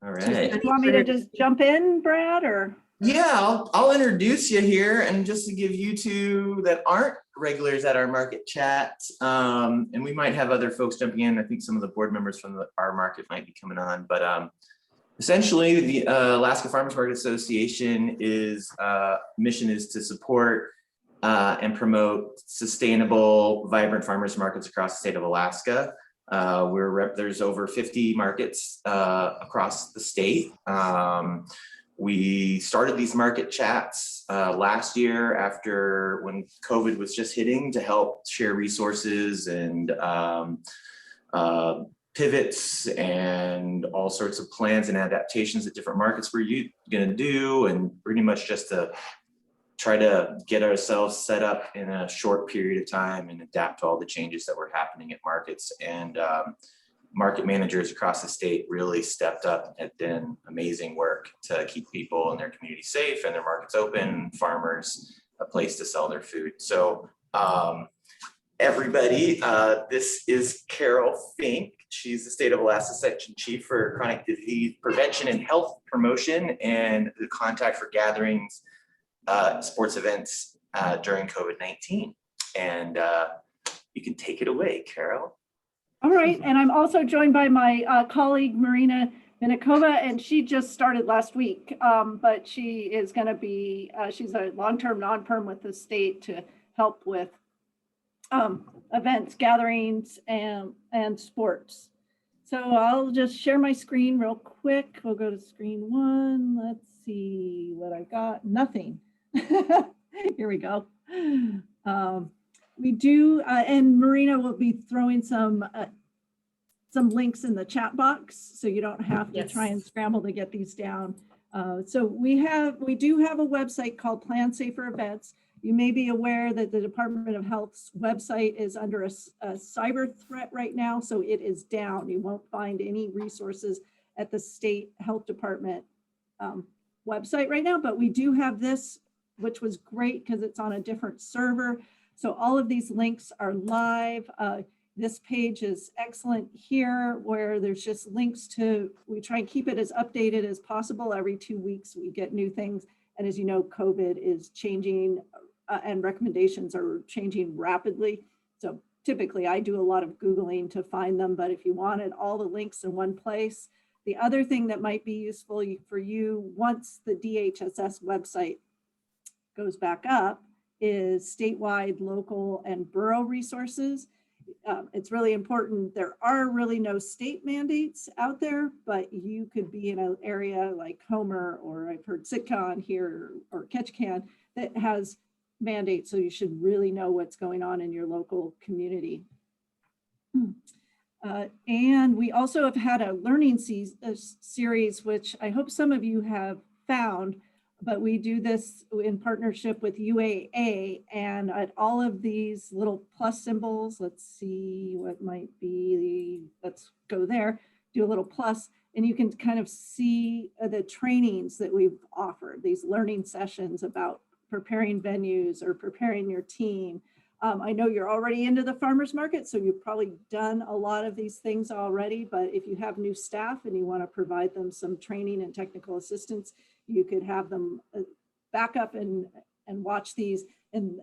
All right. Do you want me to just jump in, Brad, or? Yeah, I'll introduce you here, and just to give you two that aren't regulars at our market chat, and we might have other folks jumping in. I think some of the board members from our market might be coming on, but essentially the Alaska Farmers Market Association is mission is to support and promote sustainable, vibrant farmers markets across the state of Alaska. There's over 50 markets across the state. We started these market chats last year after when COVID was just hitting, to help share resources and pivots and all sorts of plans and adaptations that different markets were going to do, and pretty much just to try to get ourselves set up in a short period of time and adapt to all the changes that were happening at markets. And market managers across the state really stepped up and did amazing work to keep people and their community safe and their markets open, farmers a place to sell their food. So everybody, this is Carol Fink. She's the State of Alaska Section Chief for Chronic Disease Prevention and Health Promotion, and the contact for gatherings, sports events during COVID-19. And you can take it away, Carol. All right, and I'm also joined by my colleague, Marina Minikova, and she just started last week, but she is going to be, she's a long-term non-perm with the state to help with events, gatherings, and sports. So I'll just share my screen real quick. We'll go to screen one. Let's see what I got. Nothing. Here we go. We do, and Marina will be throwing some links in the chat box, so you don't have to try and scramble to get these down. So we do have a website called Plan Safer Events. You may be aware that the Department of Health's website is under a cyber threat right now, so it is down. You won't find any resources at the state health department website right now, but we do have this, which was great because it's on a different server. So all of these links are live. This page is excellent here, where there's just links to, we try and keep it as updated as possible. Every 2 weeks we get new things. And as you know, COVID is changing and recommendations are changing rapidly. So typically I do a lot of Googling to find them, but if you wanted all the links in one place. The other thing that might be useful for you once the DHSS website goes back up is statewide, local, and borough resources. It's really important. There are really no state mandates out there, but you could be in an area like Homer, or I've heard Sitcon here, or Ketchikan, that has mandates. So you should really know what's going on in your local community. And we also have had a learning series, which I hope some of you have found, but we do this in partnership with UAA, and at all of these little plus symbols, let's see what might be, let's go there, do a little plus, and you can kind of see the trainings that we've offered, these learning sessions about preparing venues or preparing your team. I know you're already into the farmers market, so you've probably done a lot of these things already, but if you have new staff and you want to provide them some training and technical assistance, you could have them back up and watch these. And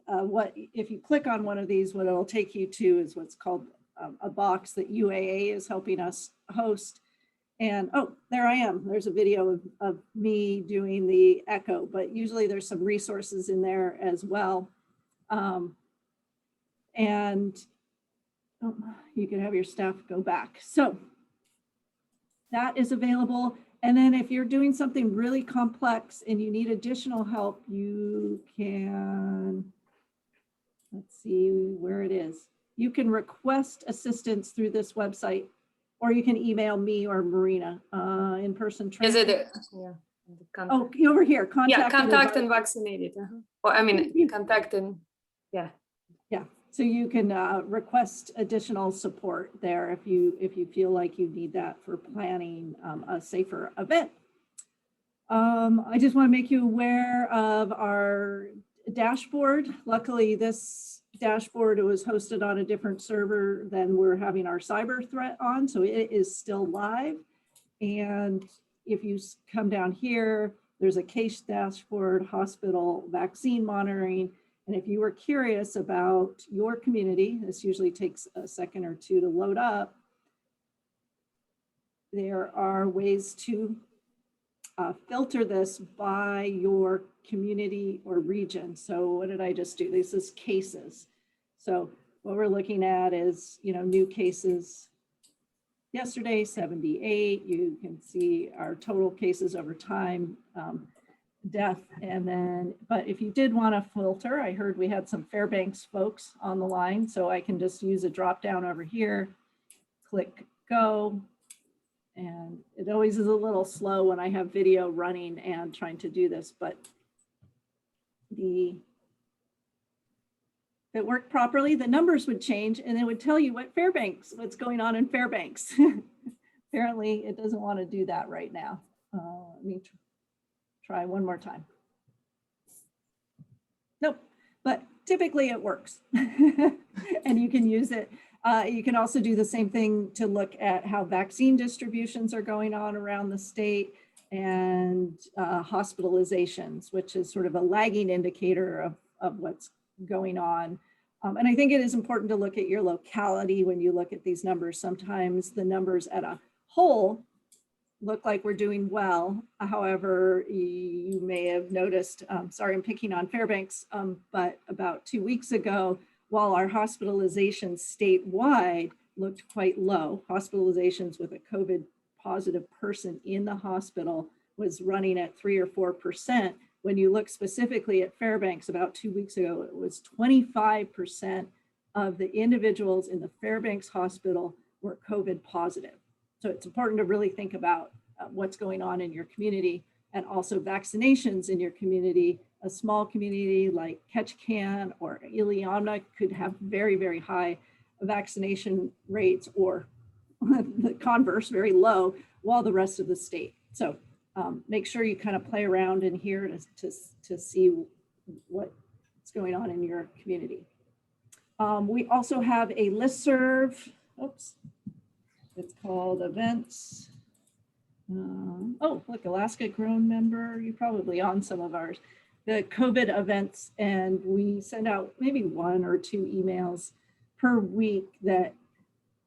if you click on one of these, what it'll take you to is what's called a box that UAA is helping us host. And oh, there I am. There's a video of me doing the echo, but usually there's some resources in there as well. And you can have your staff go back. So that is available. And then if you're doing something really complex and you need additional help, you can, let's see where it is. You can request assistance through this website, or you can email me or Marina, in-person training. Is it? Yeah. Oh, over here. Contact and vaccinated. Or I mean, contact and yeah. Yeah. So you can request additional support there if you feel like you need that for planning a safer event. I just want to make you aware of our dashboard. Luckily, this dashboard was hosted on a different server than we're having our cyber threat on, so it is still live. And if you come down here, there's a case dashboard, hospital vaccine monitoring. And if you were curious about your community, this usually takes a second or two to load up. There are ways to filter this by your community or region. So what did I just do? This is cases. So what we're looking at is, new cases yesterday, 78. You can see our total cases over time, death. And then, but if you did want to filter, I heard we had some Fairbanks folks on the line. So I can just use a drop down over here, click go. And it always is a little slow when I have video running and trying to do this, but if it worked properly, the numbers would change and it would tell you what's going on in Fairbanks. Apparently it doesn't want to do that right now. Let me try one more time. Nope, but typically it works and you can use it. You can also do the same thing to look at how vaccine distributions are going on around the state and hospitalizations, which is sort of a lagging indicator of what's going on. And I think it is important to look at your locality when you look at these numbers. Sometimes the numbers at a whole look like we're doing well. However, you may have noticed, sorry, I'm picking on Fairbanks, but about 2 weeks ago, while our hospitalizations statewide looked quite low, hospitalizations with a COVID positive person in the hospital was running at 3 or 4%. When you look specifically at Fairbanks about 2 weeks ago, it was 25% of the individuals in the Fairbanks hospital were COVID positive. So it's important to really think about what's going on in your community and also vaccinations in your community. A small community like Ketchikan or Iliamna could have very, very high vaccination rates or the converse, very low, while the rest of the state. So make sure you kind of play around in here to see what's going on in your community. We also have a listserv. Oops. It's called events. Oh, look, Alaska Grown member. You're probably on some of ours. The COVID events, and we send out maybe 1 or 2 emails per week that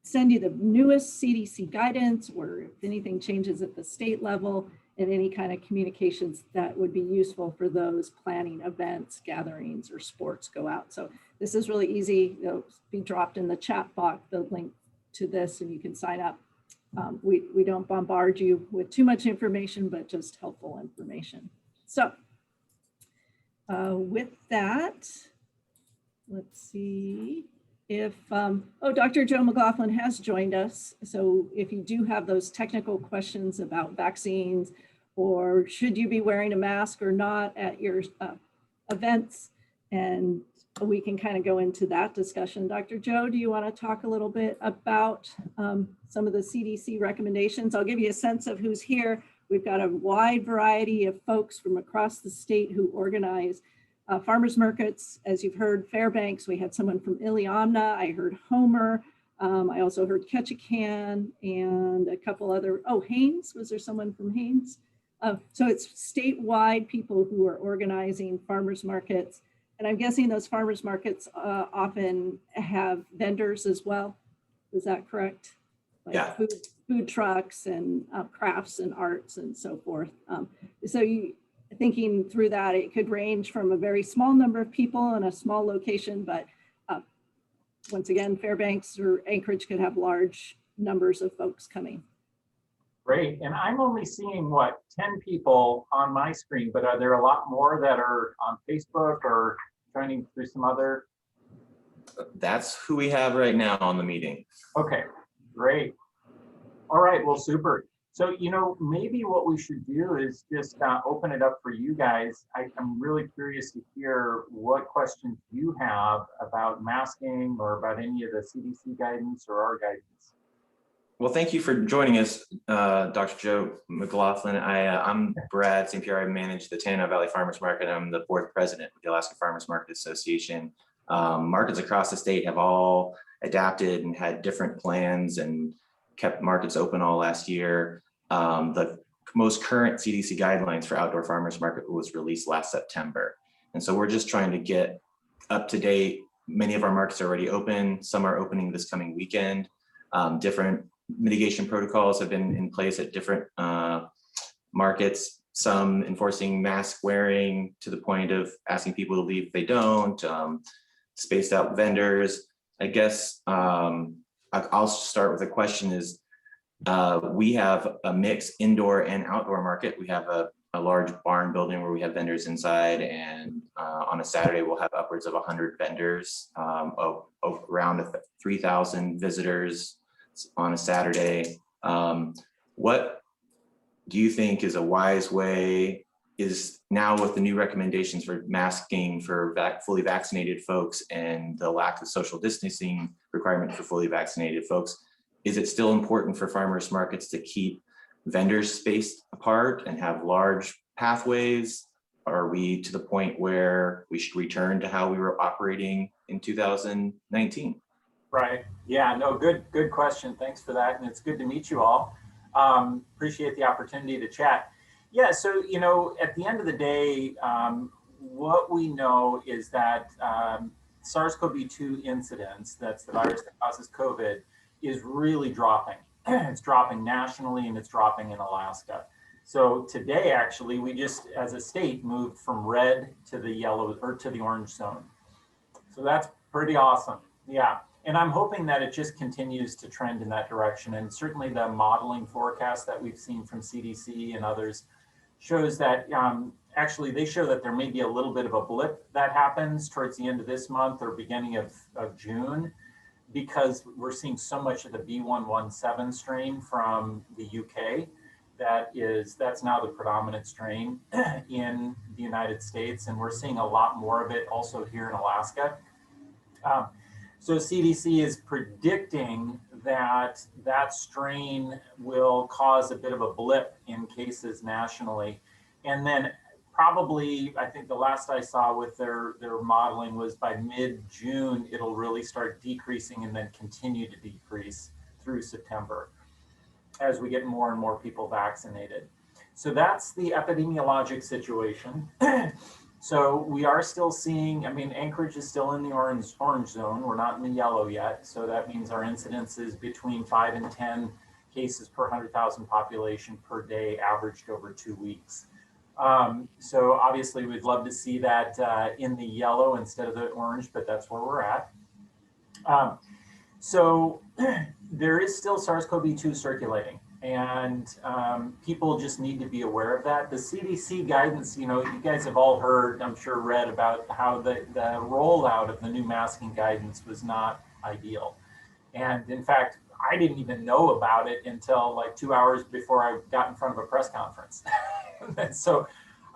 send you the newest CDC guidance or if anything changes at the state level and any kind of communications that would be useful for those planning events, gatherings, or sports go out. So this is really easy. It'll be dropped in the chat box, the link to this, and you can sign up. We don't bombard you with too much information, but just helpful information. So with that, let's see if, oh, Dr. Joe McLoughlin has joined us. So if you do have those technical questions about vaccines or should you be wearing a mask or not at your events, and we can kind of go into that discussion. Dr. Joe, do you want to talk a little bit about some of the CDC recommendations? I'll give you a sense of who's here. We've got a wide variety of folks from across the state who organize farmers markets. As you've heard, Fairbanks, we had someone from Iliamna. I heard Homer. I also heard Ketchikan and a couple other, oh, Haines, was there someone from Haines? So it's statewide people who are organizing farmers markets. And I'm guessing those farmers markets often have vendors as well. Is that correct? Like yeah. Food trucks and crafts and arts and so forth. So you thinking through that, it could range from a very small number of people in a small location, but once again, Fairbanks or Anchorage could have large numbers of folks coming. Great, and I'm only seeing, what, 10 people on my screen, but are there a lot more that are on Facebook or joining through some other? That's who we have right now on the meeting. Okay, great. All right, well, super. So, maybe what we should do is just open it up for you guys. I'm really curious to hear what questions you have about masking or about any of the CDC guidance or our guidance. Well, thank you for joining us, Dr. Joe McLoughlin. I'm Brad St. Pierre. I manage the Tanana Valley Farmers Market. I'm the board president of the Alaska Farmers Market Association. Markets across the state have all adapted and had different plans and kept markets open all last year. The most current CDC guidelines for outdoor farmers market was released last September. And so we're just trying to get up to date. Many of our markets are already open. Some are opening this coming weekend. Different mitigation protocols have been in place at different markets, some enforcing mask wearing to the point of asking people to leave if they don't, spaced out vendors. I guess I'll start with a question is, we have a mixed indoor and outdoor market. We have a large barn building where we have vendors inside, and on a Saturday we'll have upwards of 100 vendors, of around 3,000 visitors on a Saturday. What do you think is a wise way, is now with the new recommendations for masking for fully vaccinated folks and the lack of social distancing requirement for fully vaccinated folks, is it still important for farmers markets to keep vendors spaced apart and have large pathways? Are we to the point where we should return to how we were operating in 2019? Right. Yeah, no, good question. Thanks for that. And it's good to meet you all. Appreciate the opportunity to chat. Yeah, so, you know, at the end of the day, what we know is that SARS-CoV-2 incidence, that's the virus that causes COVID, is really dropping. It's dropping nationally and it's dropping in Alaska. So today, actually, we just, as a state, moved from red to the yellow or to the orange zone. So that's pretty awesome. Yeah. And I'm hoping that it just continues to trend in that direction. And certainly the modeling forecast that we've seen from CDC and others shows that actually they show that there may be a little bit of a blip that happens towards the end of this month or beginning of June, because we're seeing so much of the B117 strain from the UK that's now the predominant strain in the United States. And we're seeing a lot more of it also here in Alaska. So CDC is predicting that that strain will cause a bit of a blip in cases nationally. And then probably, I think the last I saw with their modeling was by mid-June, it'll really start decreasing and then continue to decrease through September as we get more and more people vaccinated. So that's the epidemiologic situation. So we are still seeing, I mean, Anchorage is still in the orange zone. We're not in the yellow yet. So that means our incidence is between 5 and 10 cases per 100,000 population per day, averaged over 2 weeks. So obviously we'd love to see that in the yellow instead of the orange, but that's where we're at. So there is still SARS-CoV-2 circulating, and people just need to be aware of that. The CDC guidance, you know, you guys have all heard, I'm sure read about how the rollout of the new masking guidance was not ideal. And in fact, I didn't even know about it until like 2 hours before I got in front of a press conference. And so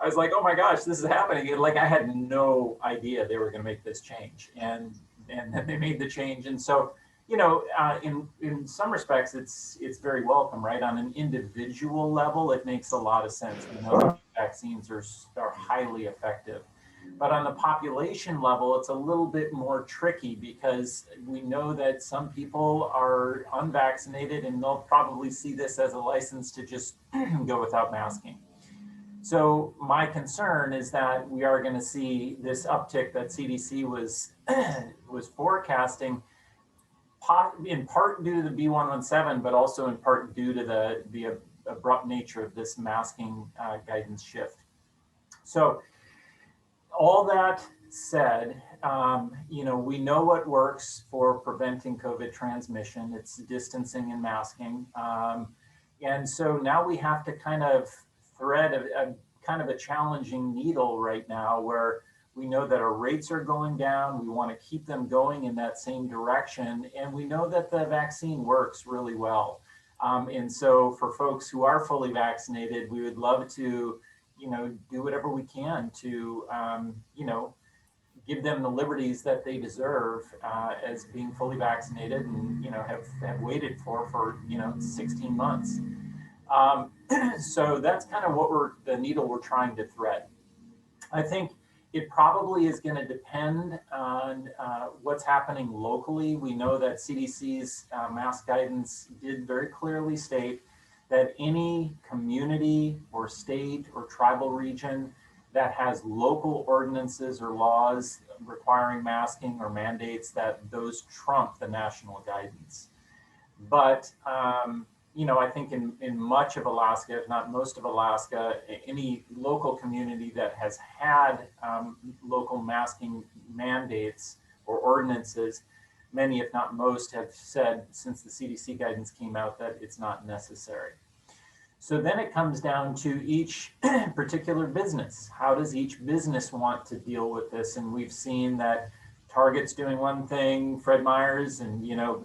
I was like, oh my gosh, this is happening. Like I had no idea they were going to make this change, and then they made the change. And so, you know, in some respects, it's very welcome, right? On an individual level, it makes a lot of sense. We know vaccines are highly effective. But on the population level, it's a little bit more tricky because we know that some people are unvaccinated and they'll probably see this as a license to just go without masking. So my concern is that we are going to see this uptick that CDC was forecasting, in part due to the B117, but also in part due to the abrupt nature of this masking guidance shift. So all that said, you know, we know what works for preventing COVID transmission. It's distancing and masking. And so now we have to kind of thread a kind of a challenging needle right now, where we know that our rates are going down. We want to keep them going in that same direction. And we know that the vaccine works really well. And so for folks who are fully vaccinated, we would love to, you know, do whatever we can to, you know, give them the liberties that they deserve as being fully vaccinated and, you know, have waited for, you know, 16 months. So that's kind of what the needle we're trying to thread. I think it probably is going to depend on what's happening locally. We know that CDC's mask guidance did very clearly state that any community or state or tribal region that has local ordinances or laws requiring masking or mandates, that those trump the national guidance. But, you know, I think in much of Alaska, if not most of Alaska, any local community that has had local masking mandates or ordinances, many, if not most, have said since the CDC guidance came out that it's not necessary. So then it comes down to each particular business. How does each business want to deal with this? And we've seen that Target's doing one thing, Fred Meyer's, and, you know,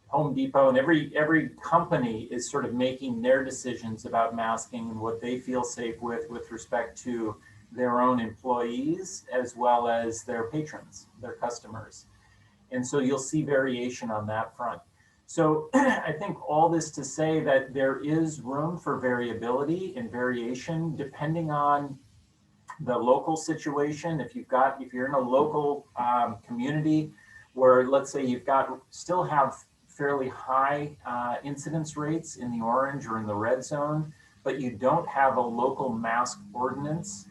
Home Depot, and every company is sort of making their decisions about masking and what they feel safe with respect to their own employees as well as their patrons, their customers. And so you'll see variation on that front. So I think all this to say that there is room for variability and variation depending on the local situation. If you're in a local community where, let's say, still have fairly high incidence rates in the orange or in the red zone, but you don't have a local mask ordinance,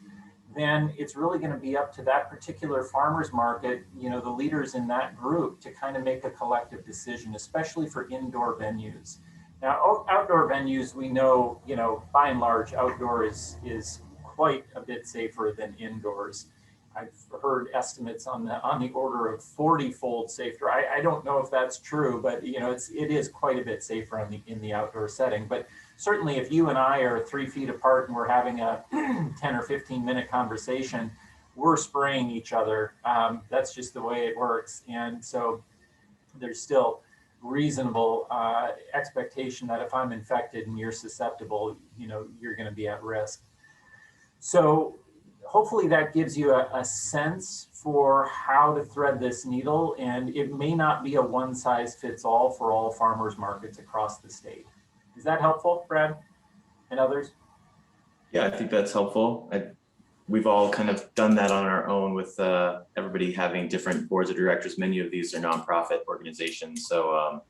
then it's really going to be up to that particular farmer's market, you know, the leaders in that group to kind of make a collective decision, especially for indoor venues. Now, outdoor venues, we know, you know, by and large, outdoor is quite a bit safer than indoors. I've heard estimates on the order of 40-fold safer. I don't know if that's true, but you know, it is quite a bit safer in the outdoor setting. But certainly, if you and I are 3 feet apart and we're having a 10 or 15-minute conversation, we're spraying each other. That's just the way it works. And so there's still reasonable expectation that if I'm infected and you're susceptible, you know, you're going to be at risk. So hopefully that gives you a sense for how to thread this needle, and it may not be a one-size-fits-all for all farmers markets across the state. Is that helpful, Brad and others? Yeah, I think that's helpful. We've all kind of done that on our own with everybody having different boards of directors. Many of these are nonprofit organizations. So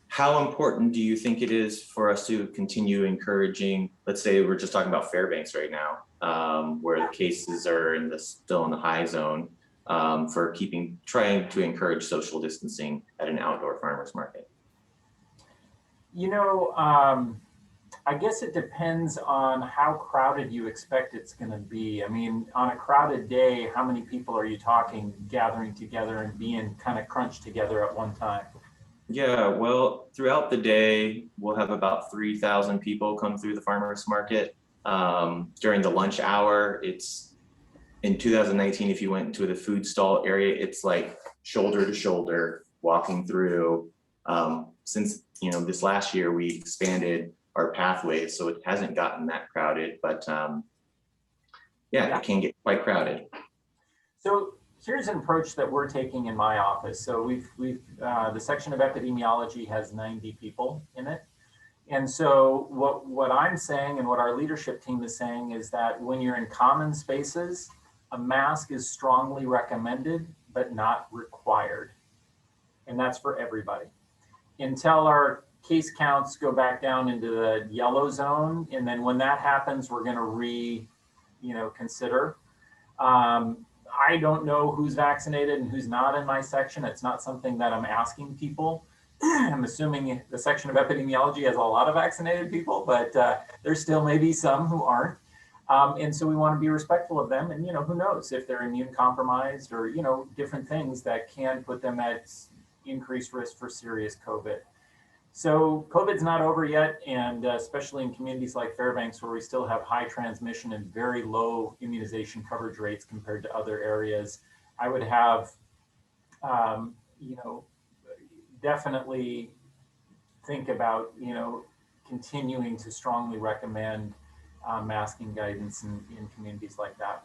how important do you think it is for us to continue encouraging, let's say we're just talking about Fairbanks right now, where the cases are still in the high zone, for trying to encourage social distancing at an outdoor farmers market? You know, I guess it depends on how crowded you expect it's going to be. I mean, on a crowded day, how many people are you talking gathering together and being kind of crunched together at one time? Yeah, well, throughout the day, we'll have about 3,000 people come through the farmers market. During the lunch hour, in 2019, if you went into the food stall area, it's like shoulder to shoulder walking through. Since, you know, this last year, we expanded our pathways, so it hasn't gotten that crowded, but yeah, it can get quite crowded. So here's an approach that we're taking in my office. So the section of epidemiology has 90 people in it. And so what I'm saying and what our leadership team is saying is that when you're in common spaces, a mask is strongly recommended, but not required. And that's for everybody. Until our case counts go back down into the yellow zone. And then when that happens, we're going to consider. I don't know who's vaccinated and who's not in my section. It's not something that I'm asking people. I'm assuming the section of epidemiology has a lot of vaccinated people, but there still may be some who aren't. And so we want to be respectful of them. And, you know, who knows if they're immune compromised or, you know, different things that can put them at increased risk for serious COVID. So COVID's not over yet, and especially in communities like Fairbanks, where we still have high transmission and very low immunization coverage rates compared to other areas, I would have, definitely think about, continuing to strongly recommend masking guidance in communities like that.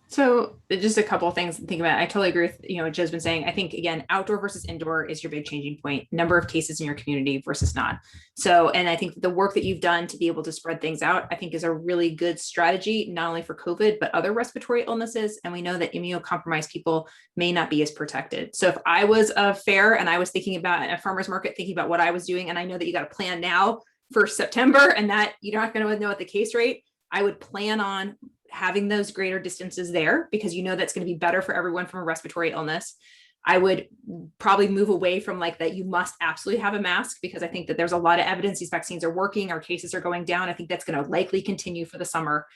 So just a couple of things to think about. I totally agree with, what Joe's been saying. I think again, outdoor versus indoor is your big changing point. Number of cases in your community versus not. So, and I think the work that you've done to be able to spread things out, I think is a really good strategy, not only for COVID, but other respiratory illnesses. And we know that immunocompromised people may not be as protected. So if I was a fair and I was thinking about a farmer's market, thinking about what I was doing, and I know that you got a plan now for September and that you're not going to know what the case rate, I would plan on having those greater distances there because you know that's going to be better for everyone from a respiratory illness. I would probably move away from like that you must absolutely have a mask because I think that there's a lot of evidence these vaccines are working, our cases are going down. I think that's going to likely continue for the summer.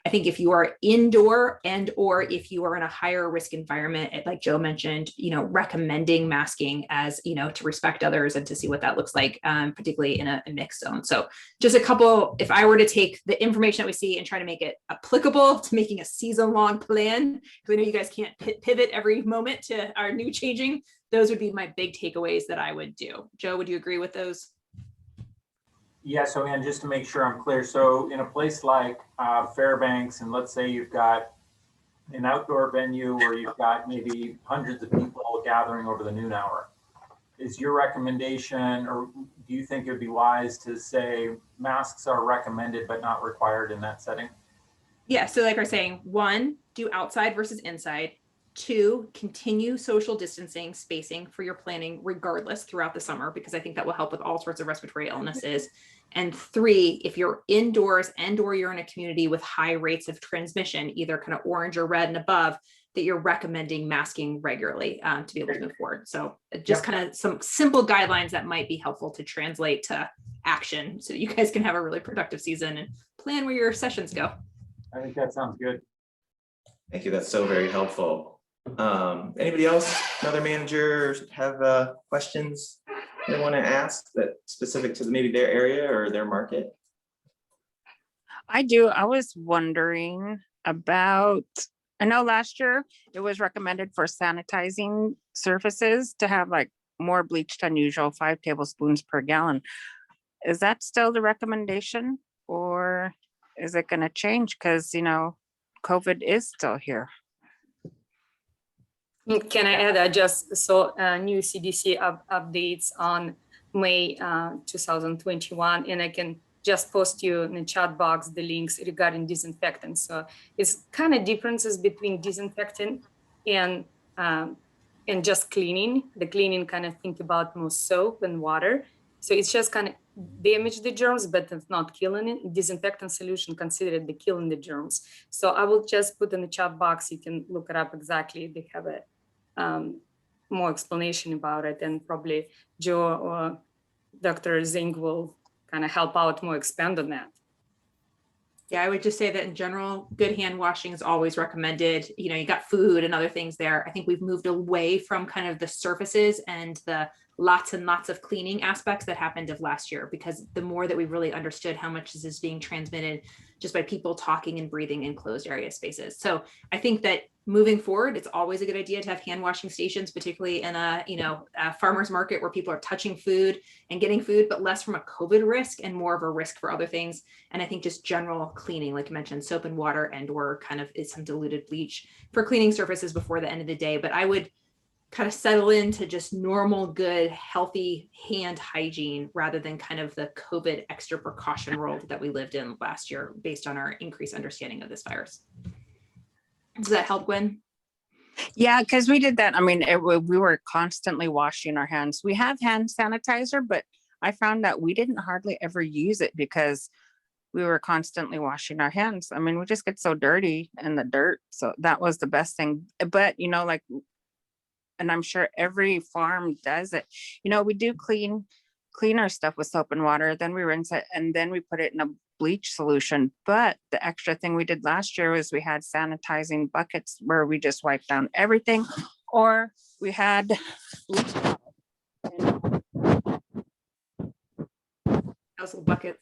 I think if you are indoor and or if you are in a higher risk environment, like Joe mentioned, recommending masking as, to respect others and to see what that looks like, particularly in a mixed zone. So just a couple, if I were to take the information that we see and try to make it applicable to making a season-long plan, because I know you guys can't pivot every moment to our new changing, those would be my big takeaways that I would do. Joe, would you agree with those? Yeah, so Ann, just to make sure I'm clear, so in a place like Fairbanks, and let's say you've got an outdoor venue where you've got maybe hundreds of people gathering over the noon hour, is your recommendation, or do you think it would be wise to say masks are recommended but not required in that setting? Yeah, so like we're saying, 1, do outside versus inside. 2, continue social distancing, spacing for your planning regardless throughout the summer, because I think that will help with all sorts of respiratory illnesses. And 3, if you're indoors and or you're in a community with high rates of transmission, either kind of orange or red and above, that you're recommending masking regularly to be able to move forward. So just kind of some simple guidelines that might be helpful to translate to action so that you guys can have a really productive season and plan where your sessions go. I think that sounds good. Thank you. That's so very helpful. Anybody else, another manager, have questions they want to ask that specific to maybe their area or their market? I do. I was wondering about, I know last year it was recommended for sanitizing surfaces to have like more bleach than usual, 5 tablespoons per gallon. Is that still the recommendation or is it going to change? Because, COVID is still here. Can I add, I just saw new CDC updates on May 2021, and I can just post you in the chat box the links regarding disinfectant. So it's kind of differences between disinfectant and just cleaning. The cleaning kind of think about more soap and water. So it's just kind of damage the germs, but it's not killing it. Disinfectant solution considered the killing the germs. So I will just put in the chat box. You can look it up exactly. They have a more explanation about it, and probably Joe or Dr. Zing will kind of help out more, expand on that. Yeah, I would just say that in general, good hand washing is always recommended. You got food and other things there. I think we've moved away from kind of the surfaces and the lots and lots of cleaning aspects that happened of last year, because the more that we really understood how much this is being transmitted just by people talking and breathing in closed area spaces. So I think that moving forward, it's always a good idea to have hand washing stations, particularly in a farmer's market where people are touching food and getting food, but less from a COVID risk and more of a risk for other things. And I think just general cleaning, like you mentioned, soap and water and or kind of is some diluted bleach for cleaning surfaces before the end of the day. But I would kind of settle into just normal, good, healthy hand hygiene rather than kind of the COVID extra precaution world that we lived in last year based on our increased understanding of this virus. Does that help, Gwen? Yeah, because we did that. I mean, we were constantly washing our hands. We have hand sanitizer, but I found that we didn't hardly ever use it because we were constantly washing our hands. I mean, we just get so dirty in the dirt. So that was the best thing. But, and I'm sure every farm does it. We do clean our stuff with soap and water, then we rinse it, and then we put it in a bleach solution. But the extra thing we did last year was we had sanitizing buckets where we just wiped down everything, or we had household buckets.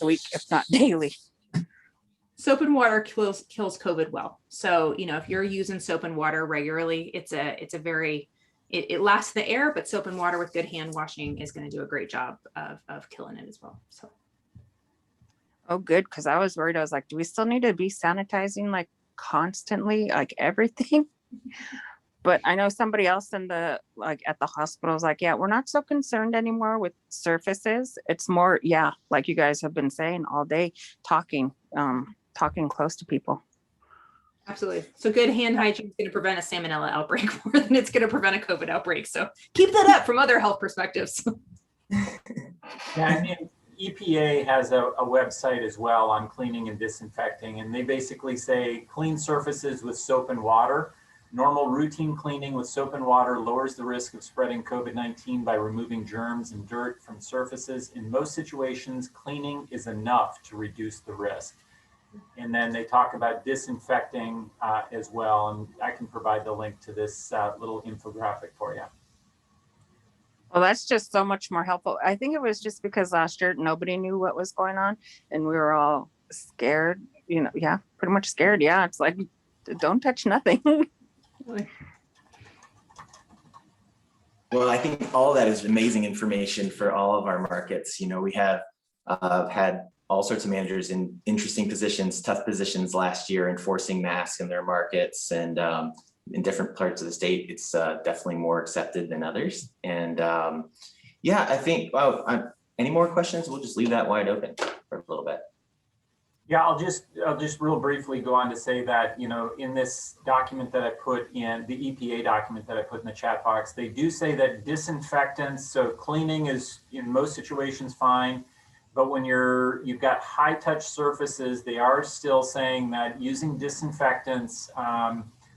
a week, if not daily. Soap and water kills COVID well. So, if you're using soap and water regularly, it lasts the air, but soap and water with good hand washing is going to do a great job of killing it as well. So Oh, good, because I was worried. I was like, do we still need to be sanitizing like constantly, like everything? But I know somebody else in the, like at the hospital was like, yeah, we're not so concerned anymore with surfaces. It's more, yeah, like you guys have been saying all day, talking close to people. Absolutely. So good hand hygiene is going to prevent a salmonella outbreak more than it's going to prevent a COVID outbreak. So keep that up from other health perspectives. Yeah, I mean, EPA has a website as well on cleaning and disinfecting, and they basically say clean surfaces with soap and water. Normal routine cleaning with soap and water lowers the risk of spreading COVID-19 by removing germs and dirt from surfaces. In most situations, cleaning is enough to reduce the risk. And then they talk about disinfecting as well, and I can provide the link to this little infographic for you. Well, that's just so much more helpful. I think it was just because last year nobody knew what was going on and we were all scared, yeah, pretty much scared. Yeah, it's like, don't touch nothing. Well, I think all that is amazing information for all of our markets. We have had all sorts of managers in interesting positions, tough positions last year, enforcing masks in their markets, and in different parts of the state, it's definitely more accepted than others. And yeah, I think, any more questions? We'll just leave that wide open for a little bit. Yeah, I'll just real briefly go on to say that, in this document that I put in, the EPA document that I put in the chat box, they do say that disinfectants, so cleaning is in most situations fine, but when you've got high touch surfaces, they are still saying that using disinfectants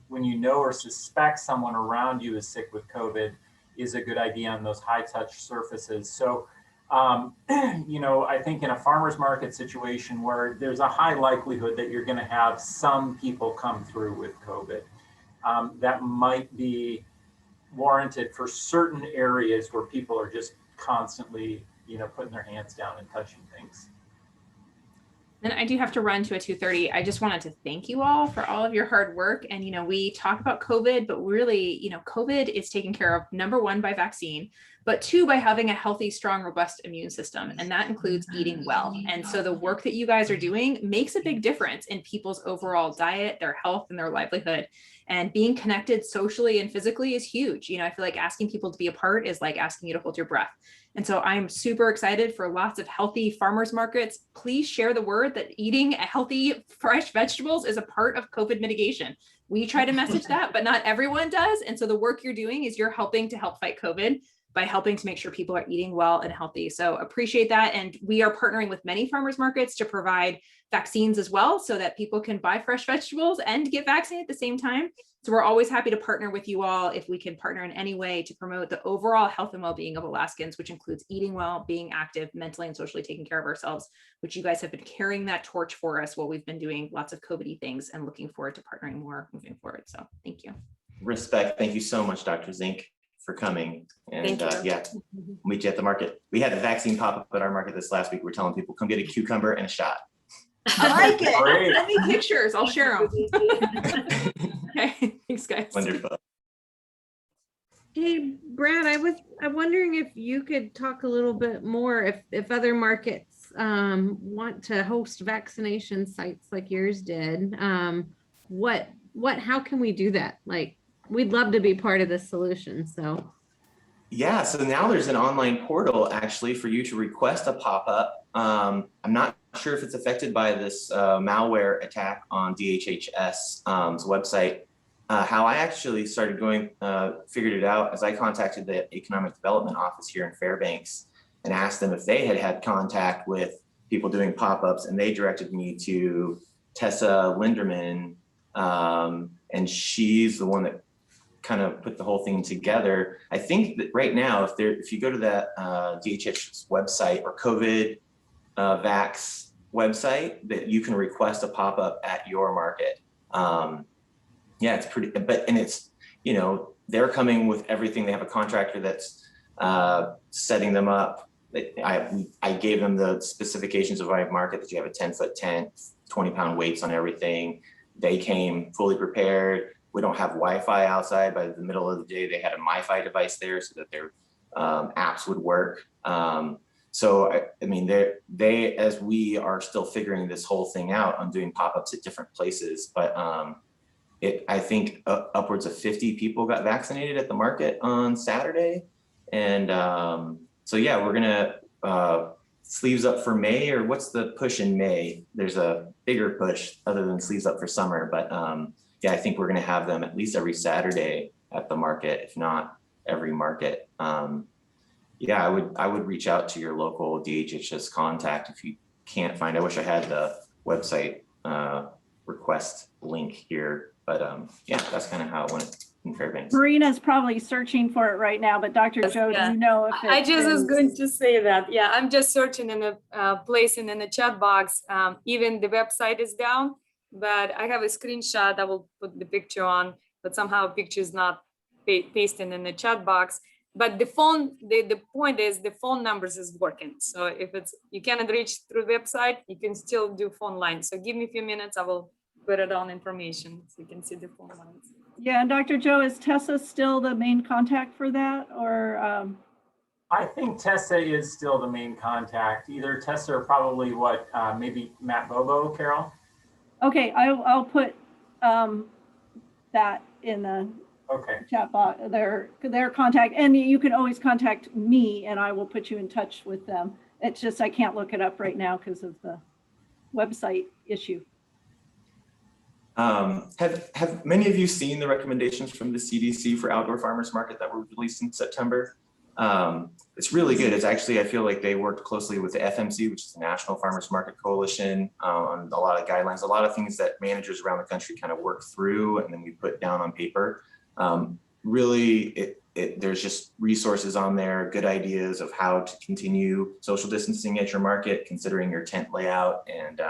when you know or suspect someone around you is sick with COVID is a good idea on those high touch surfaces. So I think in a farmer's market situation where there's a high likelihood that you're going to have some people come through with COVID, that might be warranted for certain areas where people are just constantly, putting their hands down and touching things. And I do have to run to a 2:30. I just wanted to thank you all for all of your hard work. And, we talk about COVID, but really, COVID is taken care of, number one, by vaccine, but two, by having a healthy, strong, robust immune system. And that includes eating well. And so the work that you guys are doing makes a big difference in people's overall diet, their health, and their livelihood. And being connected socially and physically is huge. I feel like asking people to be apart is like asking you to hold your breath. And so I'm super excited for lots of healthy farmers markets. Please share the word that eating healthy, fresh vegetables is a part of COVID mitigation. We try to message that, but not everyone does. And so the work you're doing is you're helping to help fight COVID by helping to make sure people are eating well and healthy. So appreciate that. And we are partnering with many farmers markets to provide vaccines as well, so that people can buy fresh vegetables and get vaccinated at the same time. So we're always happy to partner with you all if we can partner in any way to promote the overall health and well-being of Alaskans, which includes eating well, being active, mentally and socially taking care of ourselves, which you guys have been carrying that torch for us while we've been doing lots of COVID-y things, and looking forward to partnering more moving forward. So thank you. Respect. Thank you so much, Dr. Zink, for coming. And yeah, we'll meet you at the market. We had a vaccine pop up at our market this last week. We're telling people, come get a cucumber and a shot. I like it. Great. Send me pictures. I'll share them. Okay. Thanks, guys. Wonderful. Hey, Brad, I'm wondering if you could talk a little bit more if other markets want to host vaccination sites like yours did. How can we do that? Like, we'd love to be part of the solution. So Yeah, so now there's an online portal actually for you to request a pop-up. I'm not sure if it's affected by this malware attack on DHHS's website. How I actually started figured it out as I contacted the Economic Development Office here in Fairbanks and asked them if they had contact with people doing pop-ups, and they directed me to Tessa Linderman, and she's the one that kind of put the whole thing together. I think that right now, if you go to that DHH's website or COVID Vax website, that you can request a pop-up at your market. Yeah, it's pretty, and it's, they're coming with everything. They have a contractor that's setting them up. I gave them the specifications of my market, that you have a 10-foot tent, 20-pound weights on everything. They came fully prepared. We don't have Wi-Fi outside. By the middle of the day, they had a MiFi device there so that their apps would work. So I mean, they as we are still figuring this whole thing out, I'm doing pop-ups at different places, but I think upwards of 50 people got vaccinated at the market on Saturday. And so yeah, we're gonna sleeves up for May, or what's the push in May? There's a bigger push other than sleeves up for summer, but yeah, I think we're gonna have them at least every Saturday at the market, if not every market. Yeah, I would reach out to your local DHHS contact if you can't find. I wish I had the website request link here, but yeah, that's kind of how it went in Fairbanks. Marina's probably searching for it right now, but Dr. Yes, Joe, yeah. do you know if I just was is- going to say that. Yeah, I'm just searching in the placing in the chat box. Even the website is down, but I have a screenshot. I will put the picture on, but somehow picture is not pasted in the chat box. But the phone, the point is the phone numbers is working. So if you cannot reach through the website, you can still do phone lines. So give me a few minutes. I will put it on information so you can see the phone lines. Yeah, and Dr. Joe, is Tessa still the main contact for that, or? I think Tessa is still the main contact. Either Tessa or probably maybe Matt Bobo, Carol? Okay, I'll put that in the chat box, their contact, and you can always contact me and I will put you in touch with them. It's just I can't look it up right now because of the website issue. Have many of you seen the recommendations from the CDC for outdoor farmers market that were released in September? It's really good. It's actually, I feel like they worked closely with the FMC, which is the National Farmers Market Coalition, on a lot of guidelines, a lot of things that managers around the country kind of work through and then we put down on paper. Really, there's just resources on there, good ideas of how to continue social distancing at your market, considering your tent layout and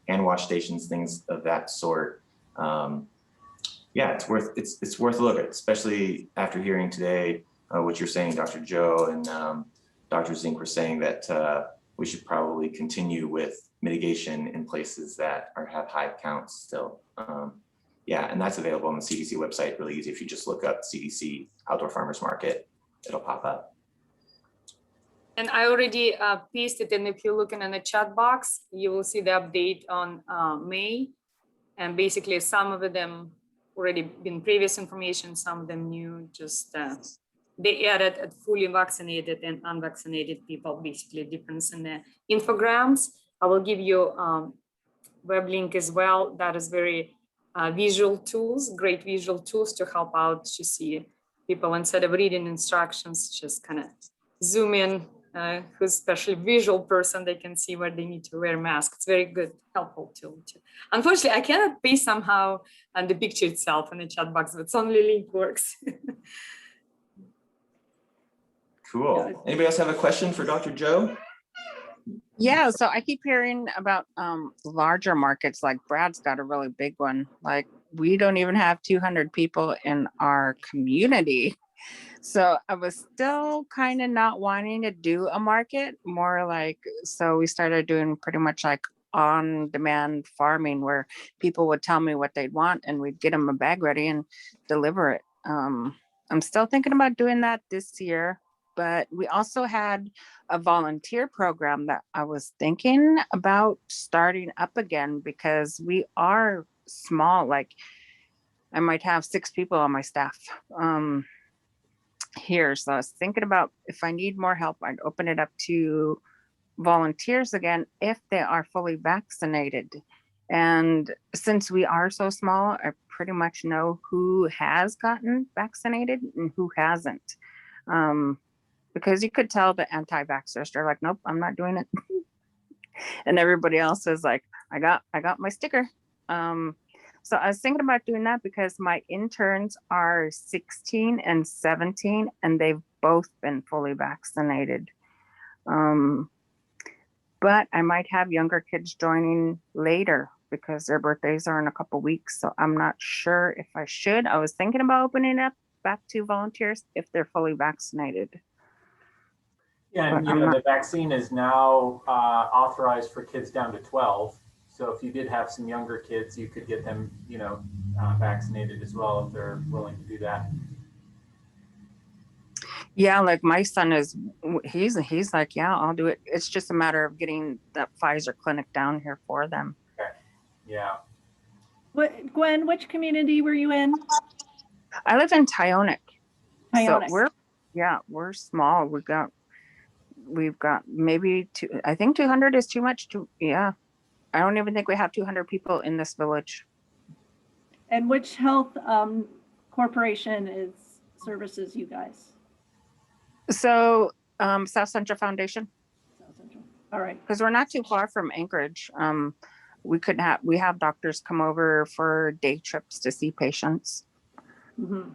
hand wash stations, things of that sort. Yeah, it's worth a look at, especially after hearing today what you're saying, Dr. Joe and Dr. Zink were saying that we should probably continue with mitigation in places that have high counts still. Yeah, and that's available on the CDC website, really easy. If you just look up CDC Outdoor Farmers Market, it'll pop up. And I already pasted, and if you're looking in the chat box, you will see the update on May. And basically some of them already been previous information, some of them new, just they added at fully vaccinated and unvaccinated people, basically difference in the infograms. I will give you web link as well. That is very visual tools, great visual tools to help out to see people instead of reading instructions, just kind of zoom in, who's especially visual person, they can see where they need to wear masks. It's very good, helpful tool too. Unfortunately, I cannot paste somehow on the picture itself in the chat box, but it's only link works. Cool. Anybody else have a question for Dr. Joe? Yeah, so I keep hearing about larger markets, like Brad's got a really big one. Like we don't even have 200 people in our community. So I was still kind of not wanting to do a market, more like, so we started doing pretty much like on-demand farming where people would tell me what they'd want and we'd get them a bag ready and deliver it. I'm still thinking about doing that this year, but we also had a volunteer program that I was thinking about starting up again because we are small. Like I might have 6 people on my staff here. So I was thinking about if I need more help, I'd open it up to volunteers again if they are fully vaccinated. And since we are so small, I pretty much know who has gotten vaccinated and who hasn't. Because you could tell the anti-vaxxers, they're like, nope, I'm not doing it. And everybody else is like, I got my sticker. So I was thinking about doing that because my interns are 16 and 17 and they've both been fully vaccinated. But I might have younger kids joining later because their birthdays are in a couple weeks. So I'm not sure if I should. I was thinking about opening it up back to volunteers if they're fully vaccinated. Yeah, and the vaccine is now authorized for kids down to 12. So if you did have some younger kids, you could get them, vaccinated as well if they're willing to do that. Yeah, like my son is, he's like, yeah, I'll do it. It's just a matter of getting that Pfizer clinic down here for them. Yeah. What, Gwen, which community were you in? I live in Tyonek. So Ionic. we're small. We've got maybe I think 200 is too much yeah. I don't even think we have 200 people in this village. And which health corporation services you guys? So South Central Foundation, South Central. All right. because we're not too far from Anchorage. We have doctors come over for day trips to see patients. Mm-hmm.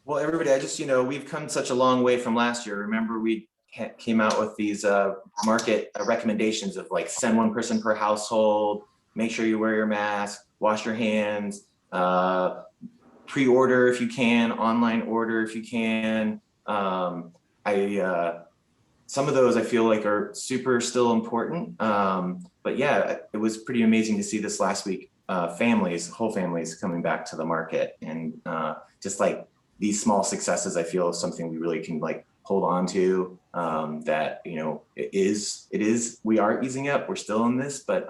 Well, everybody, we've come such a long way from last year. Remember, we came out with these market recommendations of like send one person per household, make sure you wear your mask, wash your hands, pre-order if you can, online order if you can. Some of those I feel like are super still important. But yeah, it was pretty amazing to see this last week, whole families coming back to the market, and just like these small successes, I feel is something we really can like hold on to. That, it is, we are easing up, we're still in this, but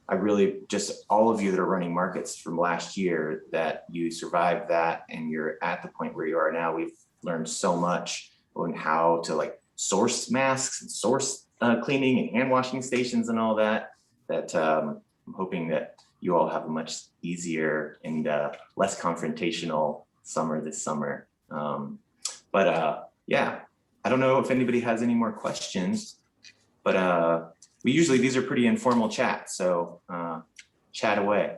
I really just all of you that are running markets from last year, that you survived that and you're at the point where you are now. We've learned so much on how to like source masks and source cleaning and hand washing stations and all that, I'm hoping that you all have a much easier and less confrontational summer this summer. Yeah, I don't know if anybody has any more questions, but these are pretty informal chats, so chat away.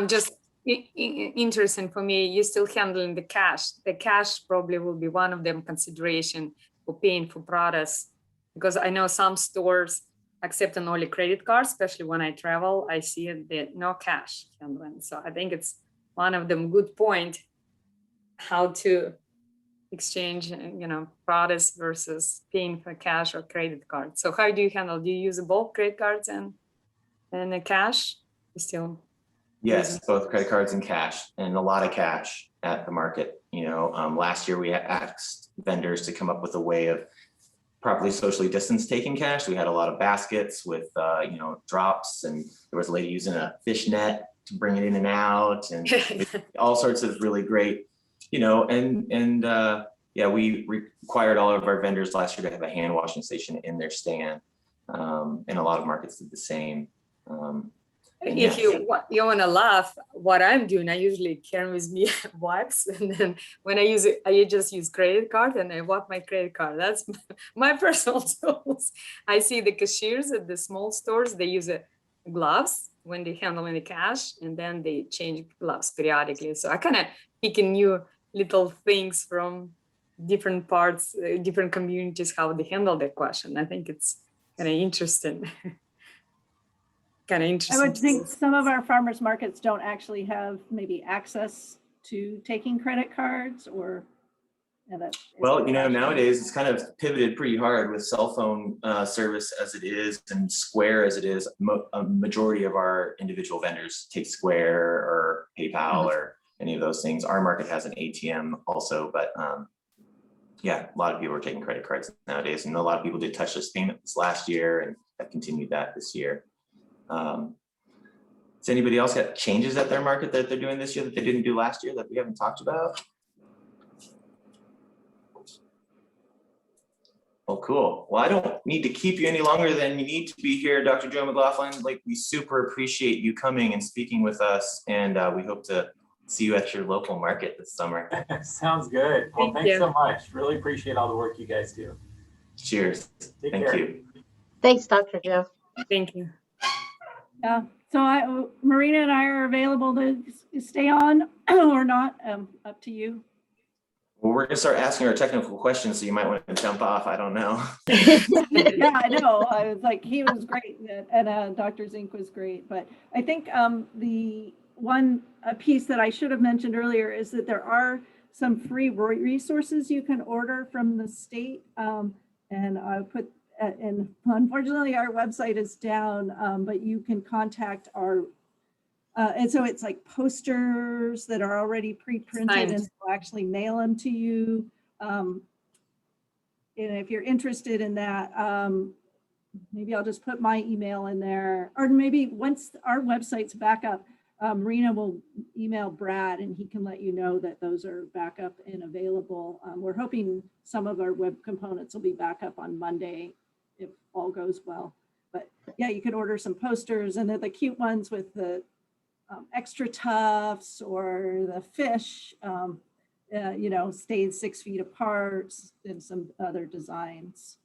Just interesting for me, you're still handling the cash. The cash probably will be one of them consideration for paying for products, because I know some stores accept only credit cards, especially when I travel, I see that no cash handling. So I think it's one of them good point, how to exchange, products versus paying for cash or credit card. So how do you handle? Do you use both credit cards and the cash? You still? Yes, both credit cards and cash, and a lot of cash at the market. Last year we asked vendors to come up with a way of properly socially distanced taking cash. We had a lot of baskets with drops, and there was a lady using a fish net to bring it in and out, and all sorts of really great, we required all of our vendors last year to have a hand washing station in their stand, and a lot of markets did the same. If you want to laugh, what I'm doing, I usually carry with me wipes, and then when I use it, I just use credit card and I wipe my credit card. That's my personal tools. I see the cashiers at the small stores, they use gloves when they handle the cash, and then they change gloves periodically. So I kind of pick a new little things from different parts, different communities, how they handle that question. I think it's kind of interesting. I would think some of our farmers markets don't actually have maybe access to taking credit cards, or nowadays it's kind of pivoted pretty hard with cell phone service as it is, and Square as it is. A majority of our individual vendors take Square or PayPal or any of those things. Our market has an ATM also, but a lot of people are taking credit cards nowadays, and a lot of people did touchless payments last year and have continued that this year. Has anybody else got changes at their market that they're doing this year that they didn't do last year that we haven't talked about? Well, cool. Well, I don't need to keep you any longer than you need to be here, Dr. Joe McLoughlin. Like, we super appreciate you coming and speaking with us, and we hope to see you at your local market this summer. Sounds good. Well, thanks so much. Really appreciate all the work you guys do. Cheers. Thank you. Thanks, Dr. Joe. Thank you. Yeah, so Marina and I are available to stay on or not, up to you. Well, we're gonna start asking our technical questions, so you might want to jump off. I don't know. Yeah, I know. I was like, he was great, and Dr. Zink was great. But I think the one piece that I should have mentioned earlier is that there are some free resources you can order from the state, and I put. And unfortunately, our website is down, but you can contact our And so it's like posters that are already pre-printed and Signed. we'll actually mail them to you. And if you're interested in that, maybe I'll just put my email in there, or maybe once our website's back up, Marina will email Brad and he can let you know that those are back up and available. We're hoping some of our web components will be back up on Monday if all goes well. But yeah, you can order some posters, and they're the cute ones with the extra tufts or the fish, stayed 6 feet apart, and some other designs.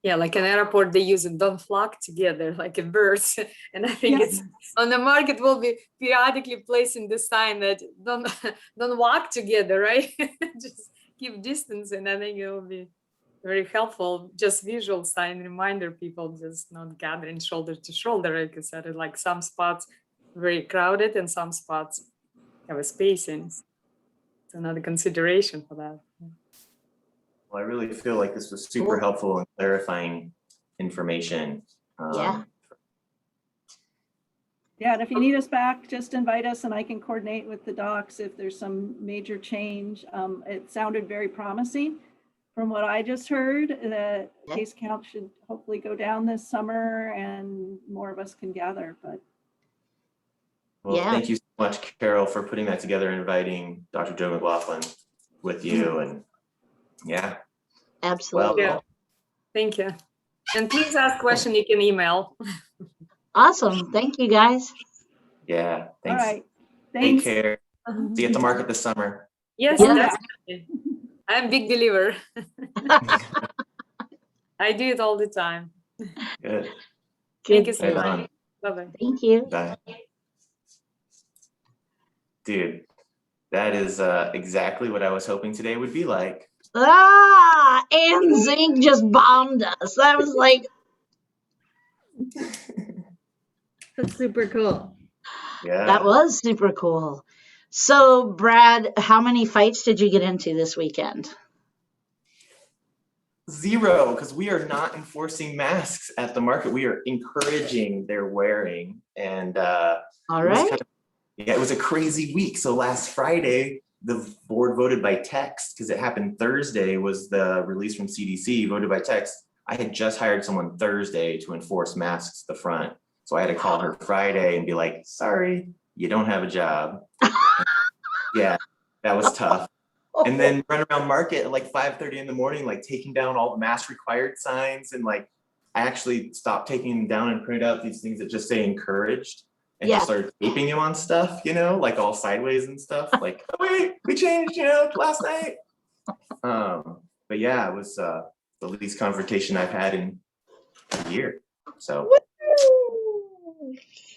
Yeah, like an airport, they use it, don't flock together like a birds. And I think Yes. it's on the market will be periodically placing the sign that don't don't walk together, right? Just keep distance. And I think it will be very helpful. Just visual sign reminder people just not gathering shoulder to shoulder. Like I said, like some spots very crowded and some spots have a spacing. It's another consideration for that. Well, I really feel like this was super helpful in clarifying information. Yeah. Yeah, and if you need us back, just invite us and I can coordinate with the docs if there's some major change. It sounded very promising from what I just heard. The Yeah. case count should hopefully go down this summer and more of us can gather, but Well, Yeah. thank you so much, Carol, for putting that together and inviting Dr. Joe McLaughlin with you. And yeah, Absolutely. Yeah. Thank you. And please ask question you can email. Awesome. Thank you, guys. yeah, all thanks. right. Take Thanks. care. See you at the market this summer. Yes, Yeah. definitely. I'm a big believer. I do it all the time. Good. Thank you Good. so Right much. on. Bye-bye. Thank you. Bye. Dude, that is exactly what I was hoping today would be like. And Zink just bombed us. That was like, That's super cool. Yeah. that was super cool. So, Brad, how many fights did you get into this weekend? 0, because we are not enforcing masks at the market. We are encouraging their wearing. And All it was right. kind of, yeah, it was a crazy week. So last Friday, the board voted by text, because it happened Thursday was the release from CDC, voted by text. I had just hired someone Thursday to enforce masks at the front. So I had to call her Friday and be like, sorry, you don't have a job. Yeah, that was tough. And then run around market at like 5:30 in the morning, like taking down all the mask required signs. And like, I actually stopped taking them down and printed out these things that just say encouraged. And Yeah. just started taping them on stuff, like all sideways and stuff. Like, oh wait, we changed, last night. But yeah, it was the least confrontation I've had in a year. So,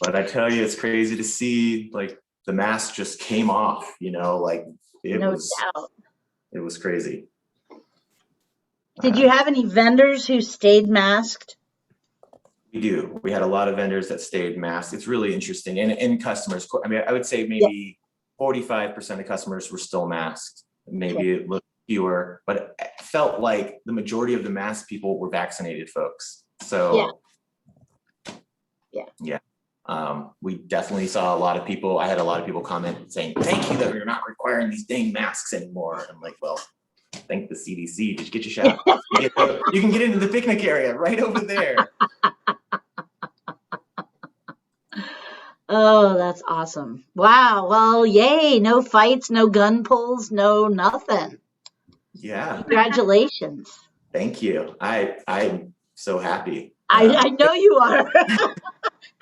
but I tell you, it's crazy to see like the mask just came off, like it No was doubt. it was crazy. Did you have any vendors who stayed masked? We do. We had a lot of vendors that stayed masked. It's really interesting. And customers, I mean, I would say maybe 45% of customers were still masked. Maybe it looked fewer, but it felt like the majority of the masked people were vaccinated folks. So yeah. We definitely saw a lot of people. I had a lot of people comment saying, thank you that we're not requiring these dang masks anymore. I'm like, well, thank the CDC. Did you get your shot? You can get into the picnic area right over there. Oh, that's awesome. Wow. Well, yay. No fights, no gun pulls, no nothing. Yeah. Congratulations. Thank you. I'm so happy. I know you are.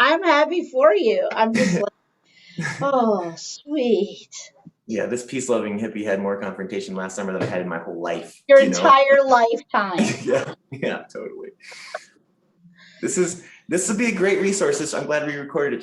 I'm happy for you. I'm just like, oh, sweet. Yeah, this peace-loving hippie had more confrontation last summer than I had in my whole life. Your entire lifetime. Yeah, totally. This would be a great resource. I'm glad we recorded it